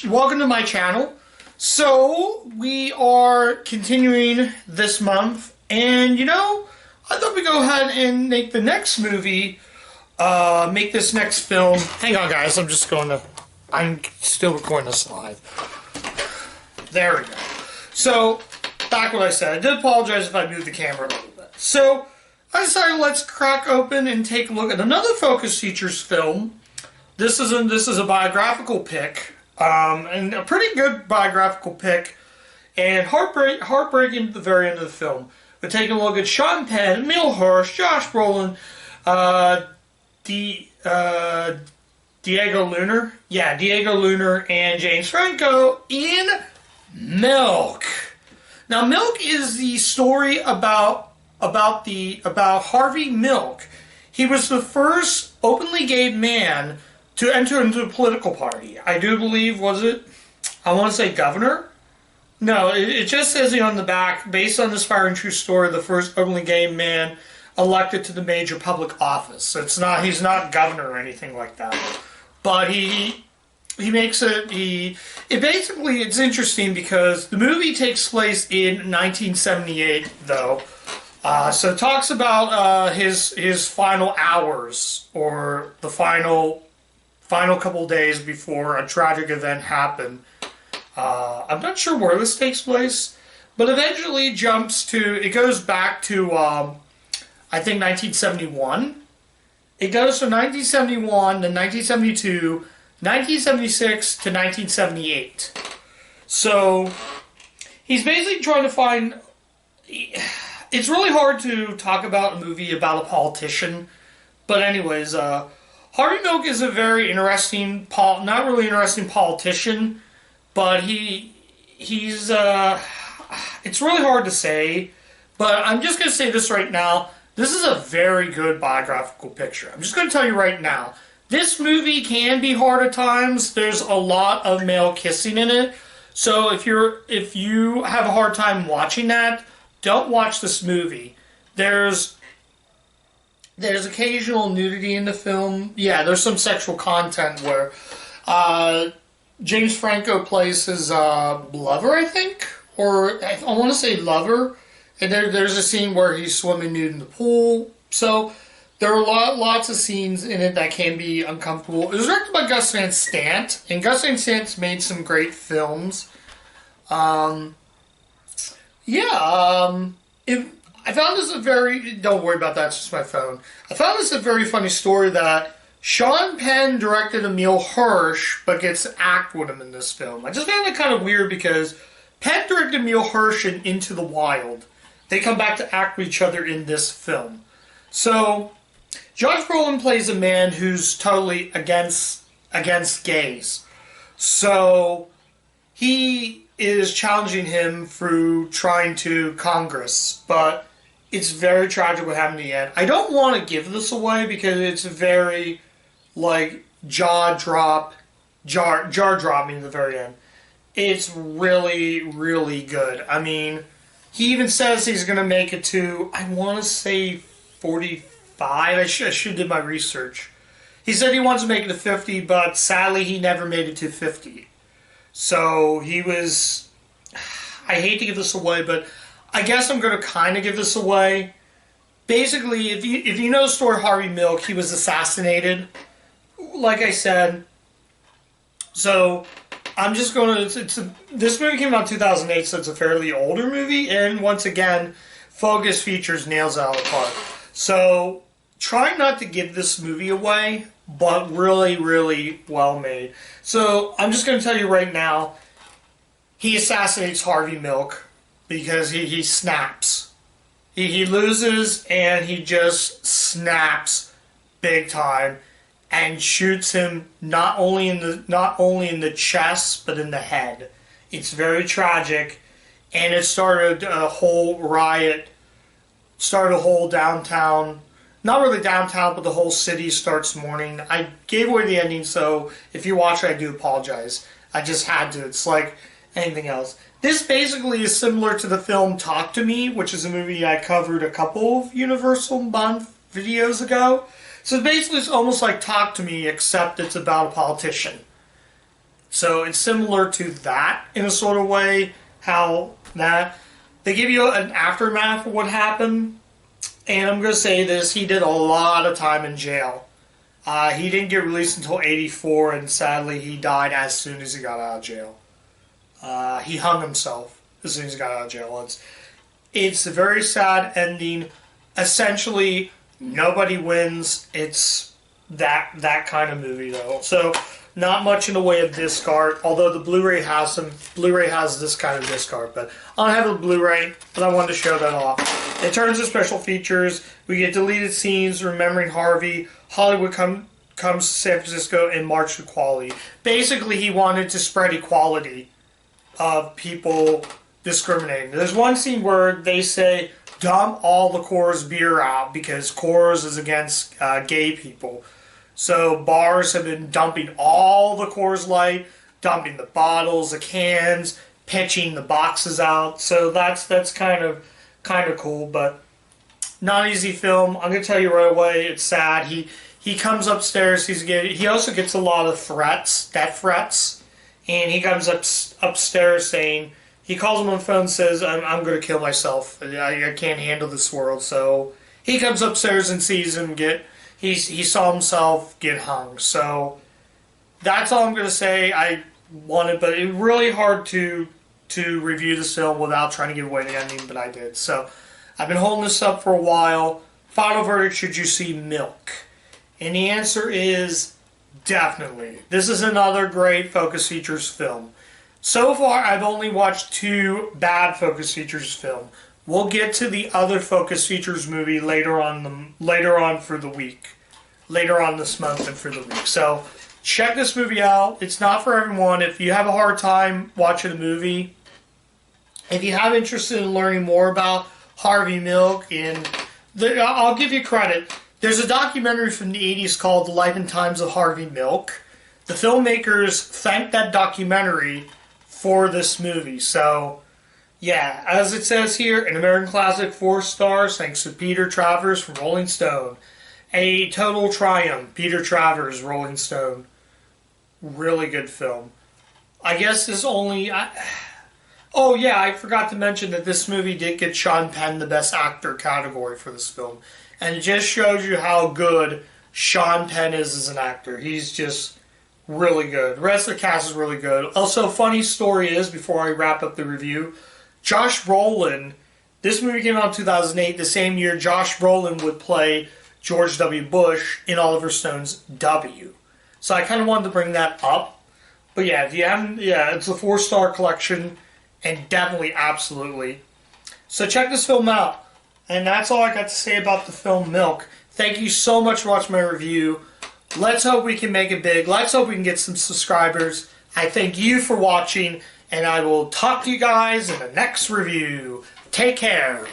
welcome to my channel. So we are continuing this month, and I thought we'd go ahead and make the next movie, make this next film. Hang on, guys. I'm still recording this live. There we go. So back what I said. I did apologize if I moved the camera a little bit. So I decided let's crack open and take a look at another Focus Features film. This is a biographical pick, and a pretty good biographical pick, and heartbreaking at the very end of the film. We're taking a look at Sean Penn, Emile Hirsch, Josh Brolin, Diego Luna, and James Franco in Milk. Now, Milk is the story about Harvey Milk. He was the first openly gay man to enter into a political party. I do believe, I want to say governor? No, it just says it on the back, based on this fire and true story, the first openly gay man elected to the major public office. So he's not governor or anything like that. But he makes it's interesting because the movie takes place in 1978, though. So it talks about his final hours, or the final couple days before a tragic event happened. I'm not sure where this takes place, but eventually it goes back to, I think, 1971. It goes from 1971 to 1972, 1976 to 1978. So he's basically trying to find... It's really hard to talk about a movie about a politician, but anyways, Harvey Milk is a very interesting, not really interesting politician, but he's, it's really hard to say, but I'm just going to say this right now. This is a very good biographical picture. I'm just going to tell you right now. This movie can be hard at times. There's a lot of male kissing in it. So if you have a hard time watching that, don't watch this movie. There's occasional nudity in the film. Yeah, there's some sexual content where James Franco plays his lover, I think, or I want to say lover. And there's a scene where he's swimming nude in the pool. So there are lots of scenes in it that can be uncomfortable. It was directed by Gus Van Sant, and Gus Van Sant's made some great films. I found this don't worry about that, it's just my phone. I found this a very funny story that Sean Penn directed Emile Hirsch, but gets to act with him in this film. I just found it kind of weird because Penn directed Emile Hirsch in Into the Wild. They come back to act with each other in this film. So, Josh Brolin plays a man who's totally against gays. So, he is challenging him through trying to Congress, but it's very tragic what happened in the end. I don't want to give this away because it's very, jaw-dropping at the very end. It's really, really good. I mean, he even says he's going to make it to, I want to say 45. I should do my research. He said he wants to make it to 50, but sadly he never made it to 50. So he was... I hate to give this away, but I guess I'm going to kind of give this away. Basically, if you know the story of Harvey Milk, he was assassinated. Like I said. So I'm just going to... This movie came out in 2008, so it's a fairly older movie. And once again, Focus Features nails it out of the park. So try not to give this movie away, but really, really well made. So I'm just going to tell you right now, he assassinates Harvey Milk because he snaps. He loses and he just snaps big time and shoots him not only in the chest but in the head. It's very tragic, and it started a whole riot. Started a whole downtown. Not really downtown, but the whole city starts mourning. I gave away the ending, so if you watch it, I do apologize. I just had to. It's like anything else. This basically is similar to the film Talk to Me, which is a movie I covered a couple of Universal Month videos ago. So basically it's almost like Talk to Me, except it's about a politician. So it's similar to that in a sort of way, how that they give you an aftermath of what happened. And I'm going to say this, he did a lot of time in jail. He didn't get released until 84, and sadly he died as soon as he got out of jail. He hung himself as soon as he got out of jail. It's a very sad ending. Essentially, nobody wins. It's that kind of movie, though. So, not much in the way of disc art, although the Blu-ray has some. Blu-ray has this kind of disc art, but I don't have a Blu-ray, but I wanted to show that off. In terms of special features, we get deleted scenes remembering Harvey. Hollywood comes to San Francisco and march to equality. Basically, he wanted to spread equality of people discriminating. There's one scene where they say, dump all the Coors beer out because Coors is against gay people. So bars have been dumping all the Coors Light, dumping the bottles, the cans, pitching the boxes out. So that's kind of cool, but not an easy film. I'm gonna tell you right away, it's sad. He comes upstairs. He also gets a lot of threats, death threats, and he comes upstairs saying, he calls him on the phone and says, I'm going to kill myself. I can't handle this world. So he comes upstairs and sees him he saw himself get hung. So that's all I'm going to say. I wanted, but it's really hard to review this film without trying to give away the ending, but I did. So I've been holding this up for a while. Final verdict, should you see Milk? And the answer is definitely. This is another great Focus Features film. So far, I've only watched 2 bad Focus Features film. We'll get to the other Focus Features movie later on for the week. Later on this month and for the week. So, check this movie out. It's not for everyone. If you have a hard time watching the movie, if you have interest in learning more about Harvey Milk, I'll give you credit. There's a documentary from the 80s called The Life and Times of Harvey Milk. The filmmakers thanked that documentary for this movie. So, yeah, as it says here, an American classic, 4 stars, thanks to Peter Travers from Rolling Stone. A total triumph, Peter Travers, Rolling Stone. Really good film. I guess this only... Oh, yeah, I forgot to mention that this movie did get Sean Penn the Best Actor category for this film. And it just shows you how good Sean Penn is as an actor. He's just really good. The rest of the cast is really good. Also, funny story is, before I wrap up the review, Josh Brolin, this movie came out in 2008, the same year Josh Brolin would play George W. Bush in Oliver Stone's W. So I kind of wanted to bring that up. But yeah, if you haven't, it's a 4-star collection, and definitely, absolutely. So check this film out. And that's all I got to say about the film Milk. Thank you so much for watching my review. Let's hope we can make it big. Let's hope we can get some subscribers. I thank you for watching, and I will talk to you guys in the next review. Take care.